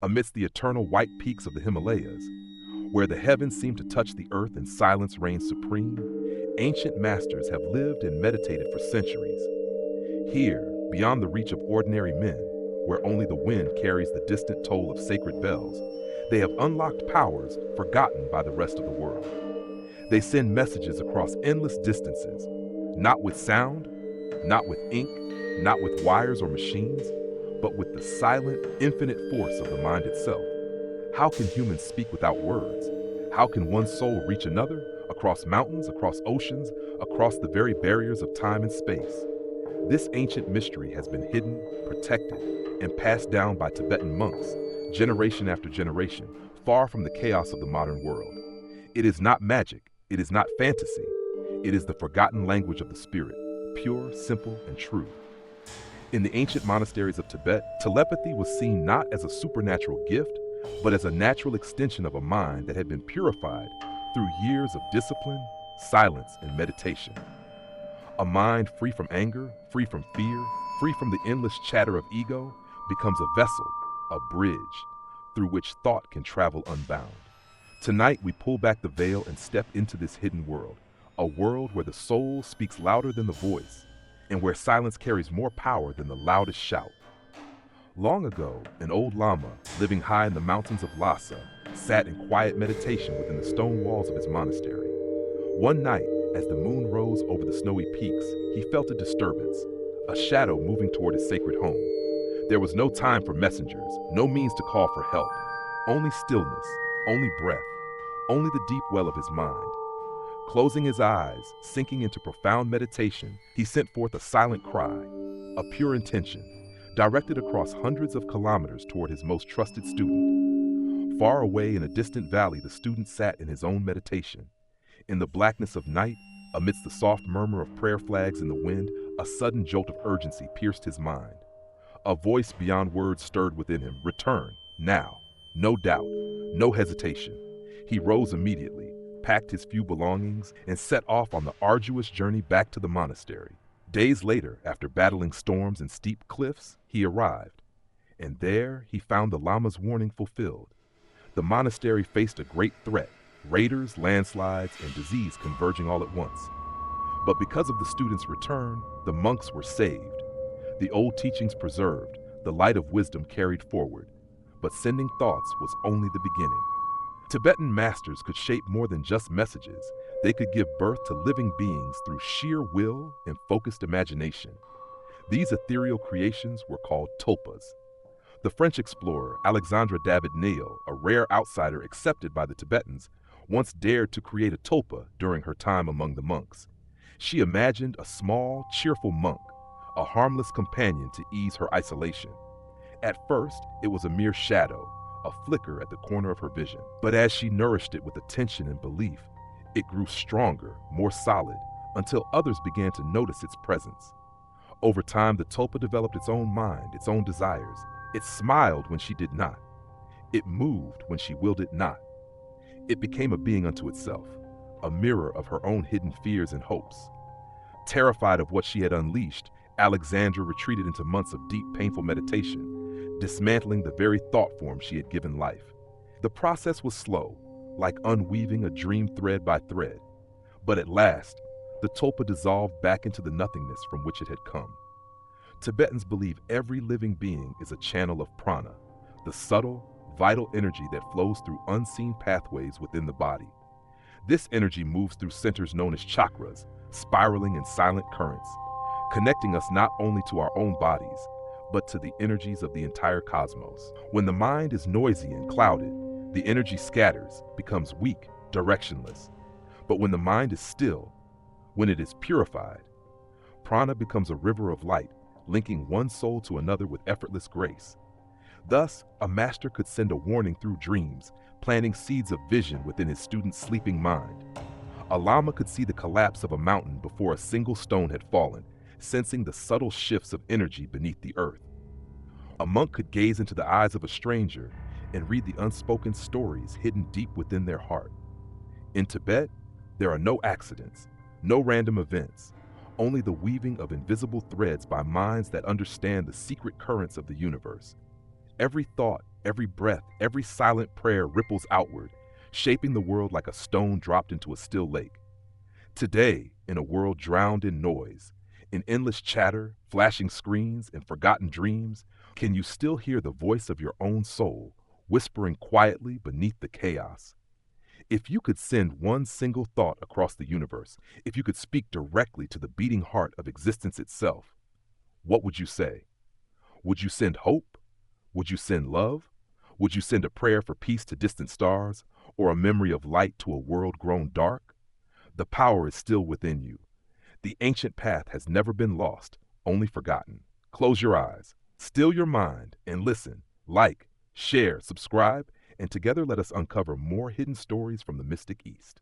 amidst the eternal white peaks of the Himalayas, where the heavens seem to touch the earth and silence reigns supreme, ancient masters have lived and meditated for centuries. Here, beyond the reach of ordinary men, where only the wind carries the distant toll of sacred bells, they have unlocked powers forgotten by the rest of the world. They send messages across endless distances, not with sound, not with ink, not with wires or machines, but with the silent, infinite force of the mind itself. How can humans speak without words? How can one soul reach another, across mountains, across oceans, across the very barriers of time and space? This ancient mystery has been hidden, protected, and passed down by Tibetan monks, generation after generation, far from the chaos of the modern world. It is not magic, it is not fantasy, it is the forgotten language of the spirit, pure, simple, and true. In the ancient monasteries of Tibet, telepathy was seen not as a supernatural gift, but as a natural extension of a mind that had been purified through years of discipline, silence, and meditation. A mind free from anger, free from fear, free from the endless chatter of ego, becomes a vessel, a bridge, through which thought can travel unbound. Tonight, we pull back the veil and step into this hidden world, a world where the soul speaks louder than the voice, and where silence carries more power than the loudest shout. Long ago, an old Lama, living high in the mountains of Lhasa, sat in quiet meditation within the stone walls of his monastery. One night, as the moon rose over the snowy peaks, he felt a disturbance, a shadow moving toward his sacred home. There was no time for messengers, no means to call for help, only stillness, only breath, only the deep well of his mind. Closing his eyes, sinking into profound meditation, he sent forth a silent cry, a pure intention, directed across hundreds of kilometers toward his most trusted student. Far away in a distant valley, the student sat in his own meditation. In the blackness of night, amidst the soft murmur of prayer flags in the wind, a sudden jolt of urgency pierced his mind. A voice beyond words stirred within him. Return, now. No doubt, no hesitation. He rose immediately, packed his few belongings, and set off on the arduous journey back to the monastery. Days later, after battling storms and steep cliffs, he arrived. And there, he found the Lama's warning fulfilled. The monastery faced a great threat, raiders, landslides, and disease converging all at once. But because of the student's return, the monks were saved. The old teachings preserved, the light of wisdom carried forward. But sending thoughts was only the beginning. Tibetan masters could shape more than just messages. They could give birth to living beings through sheer will and focused imagination. These ethereal creations were called tulpas. The French explorer Alexandra David-Néel, a rare outsider accepted by the Tibetans, once dared to create a tulpa during her time among the monks. She imagined a small, cheerful monk, a harmless companion to ease her isolation. At first, it was a mere shadow, a flicker at the corner of her vision. But as she nourished it with attention and belief, it grew stronger, more solid, until others began to notice its presence. Over time, the tulpa developed its own mind, its own desires. It smiled when she did not. It moved when she willed it not. It became a being unto itself, a mirror of her own hidden fears and hopes. Terrified of what she had unleashed, Alexandra retreated into months of deep, painful meditation, dismantling the very thought form she had given life. The process was slow, like unweaving a dream thread by thread. But at last, the tulpa dissolved back into the nothingness from which it had come. Tibetans believe every living being is a channel of prana, the subtle, vital energy that flows through unseen pathways within the body. This energy moves through centers known as chakras, spiraling in silent currents, connecting us not only to our own bodies, but to the energies of the entire cosmos. When the mind is noisy and clouded, the energy scatters, becomes weak, directionless. But when the mind is still, when it is purified, prana becomes a river of light, linking one soul to another with effortless grace. Thus, a master could send a warning through dreams, planting seeds of vision within his student's sleeping mind. A lama could see the collapse of a mountain before a single stone had fallen, sensing the subtle shifts of energy beneath the earth. A monk could gaze into the eyes of a stranger and read the unspoken stories hidden deep within their heart. In Tibet, there are no accidents, no random events, only the weaving of invisible threads by minds that understand the secret currents of the universe. Every thought, every breath, every silent prayer ripples outward, shaping the world like a stone dropped into a still lake. Today, in a world drowned in noise, in endless chatter, flashing screens, and forgotten dreams, can you still hear the voice of your own soul, whispering quietly beneath the chaos? If you could send one single thought across the universe, if you could speak directly to the beating heart of existence itself, what would you say? Would you send hope? Would you send love? Would you send a prayer for peace to distant stars, or a memory of light to a world grown dark? The power is still within you. The ancient path has never been lost, only forgotten. Close your eyes, still your mind, and listen. Like, share, subscribe, and together let us uncover more hidden stories from the mystic East.